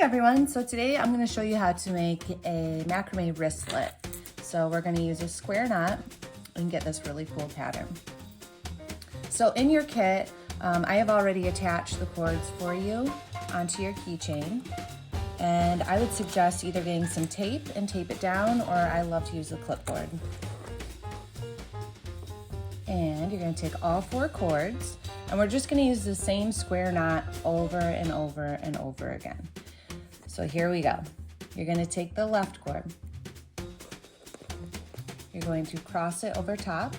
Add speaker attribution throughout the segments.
Speaker 1: everyone, so today I'm going to show you how to make a macrame wristlet. So we're going to use a square knot and get this really cool pattern. So in your kit, I have already attached the cords for you onto your keychain, and I would suggest either getting some tape and tape it down, or I love to use a clipboard. And you're going to take all 4 cords, and we're just going to use the same square knot over and over and over again. So here we go. You're going to take the left cord. You're going to cross it over top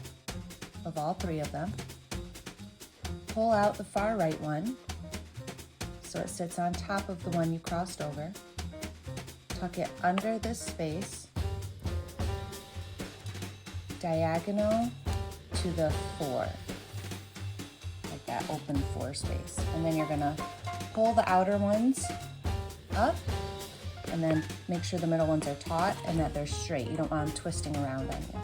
Speaker 1: of all 3 of them. Pull out the far right one so it sits on top of the one you crossed over. Tuck it under this space, diagonal to the 4, like that open 4 space. And then you're gonna pull the outer ones up and then make sure the middle ones are taut and that they're straight. You don't want them twisting around on you.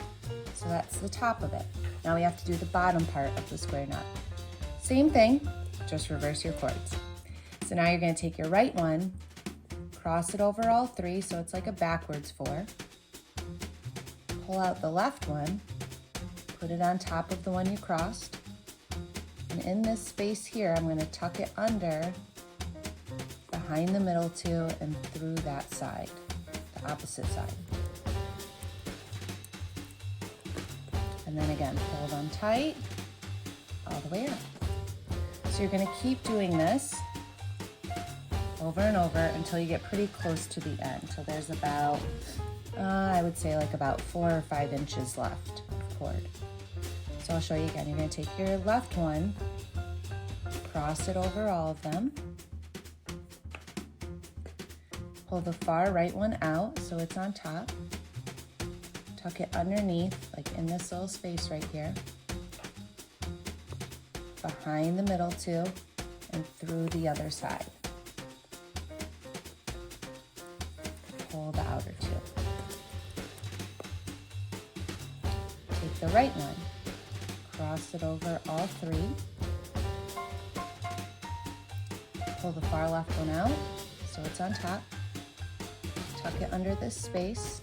Speaker 1: So that's the top of it. Now we have to do the bottom part of the square knot. Same thing, just reverse your cords. So now you're gonna take your right one, cross it over all 3, so it's like a backwards 4. Pull out the left one, put it on top of the one you crossed. And in this space here, I'm gonna tuck it under, behind the middle 2, and through that side, the opposite side. And then again, pull them tight, all the way up. So you're gonna keep doing this over and over until you get pretty close to the end. So there's about, I would say like about 4 or 5 inches left of cord. So I'll show you again. You're gonna take your left one, cross it over all of them, pull the far right one out so it's on top, tuck it underneath, like in this little space right here, behind the middle 2, and through the other side. Pull the outer 2. Take the right one, cross it over all 3, pull the far left one out so it's on top, tuck it under this space,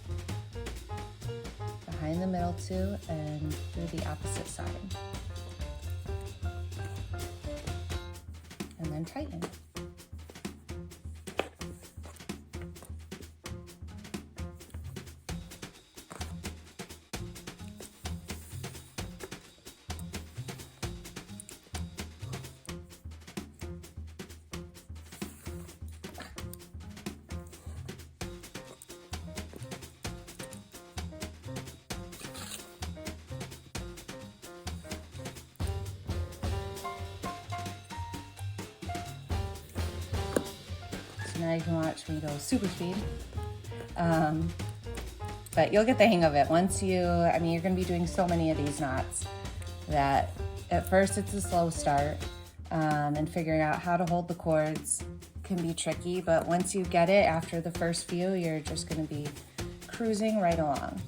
Speaker 1: behind the middle 2, and through the opposite side. And then tighten. Now you can watch me go super speed. But you'll get the hang of it once you're gonna be doing so many of these knots that at first it's a slow start, and figuring out how to hold the cords can be tricky, but once you get it, after the first few, you're just gonna be cruising right along.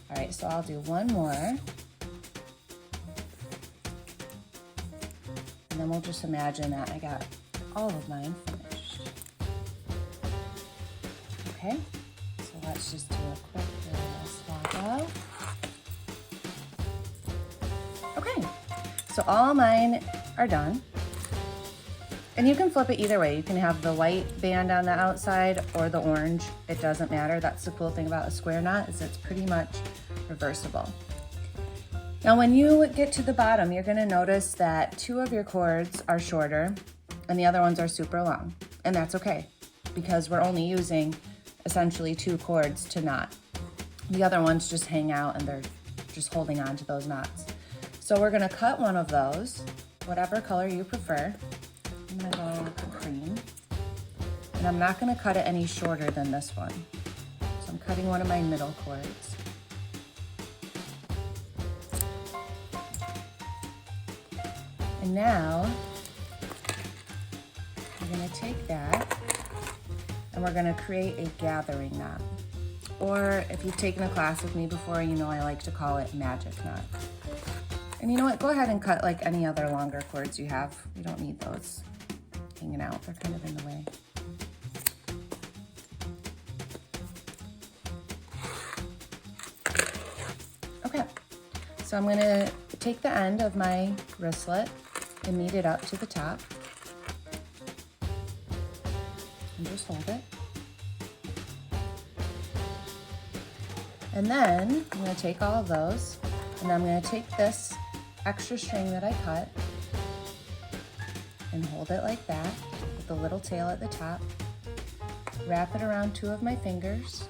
Speaker 1: All right, so I'll do one more. And then we'll just imagine that I got all of mine finished. Okay, so let's just do a quick swap off. Okay, so all mine are done. And you can flip it either way. You can have the white band on the outside or the orange. It doesn't matter. That's the cool thing about a square knot, is it's pretty much reversible. Now when you get to the bottom, you're gonna notice that 2 of your cords are shorter and the other ones are super long. And that's okay, because we're only using essentially 2 cords to knot. The other ones just hang out and they're just holding on to those knots. So we're gonna cut one of those, whatever color you prefer. I'm gonna go with cream. And I'm not gonna cut it any shorter than this one. So I'm cutting one of my middle cords. And now, we're gonna take that and we're gonna create a gathering knot. Or if you've taken a class with me before, you know I like to call it magic knot. And you know what, go ahead and cut like any other longer cords you have. You don't need those. hanging out. They're kind of in the way. Okay, so I'm gonna take the end of my wristlet and meet it up to the top. And just hold it. And then I'm gonna take all of those, and I'm gonna take this extra string that I cut and hold it like that with the little tail at the top. Wrap it around 2 of my fingers.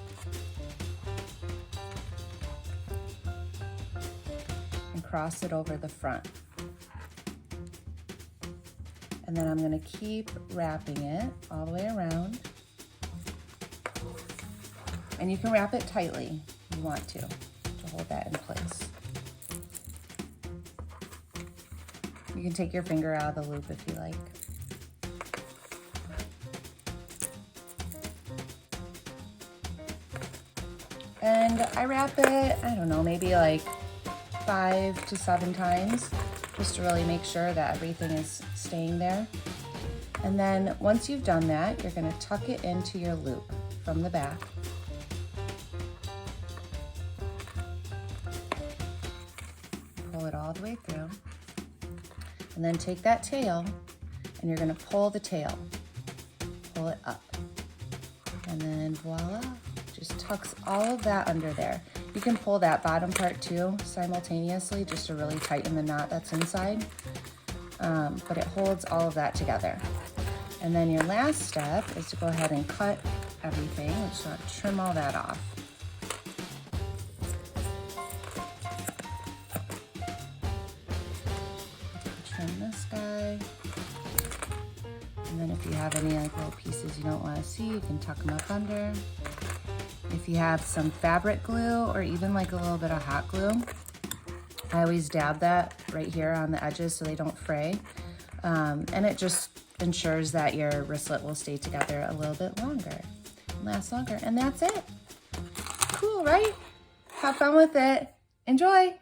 Speaker 1: And cross it over the front. And then I'm gonna keep wrapping it all the way around. And you can wrap it tightly if you want to hold that in place. You can take your finger out of the loop if you like. And I wrap it, I don't know, maybe like 5 to 7 times, just to really make sure that everything is staying there. And then once you've done that, you're gonna tuck it into your loop from the back. Pull it all the way through. And then take that tail and you're gonna pull the tail. Pull it up. And then voila, just tucks all of that under there. You can pull that bottom part too simultaneously just to really tighten the knot that's inside. But it holds all of that together. And then your last step is to go ahead and cut everything. We're just gonna trim all that off. Trim this guy. And then if you have any like little pieces you don't want to see, you can tuck them up under. If you have some fabric glue or even like a little bit of hot glue, I always dab that right here on the edges so they don't fray. And it just ensures that your wristlet will stay together a little bit longer, last longer, and that's it. Cool, right? Have fun with it. Enjoy.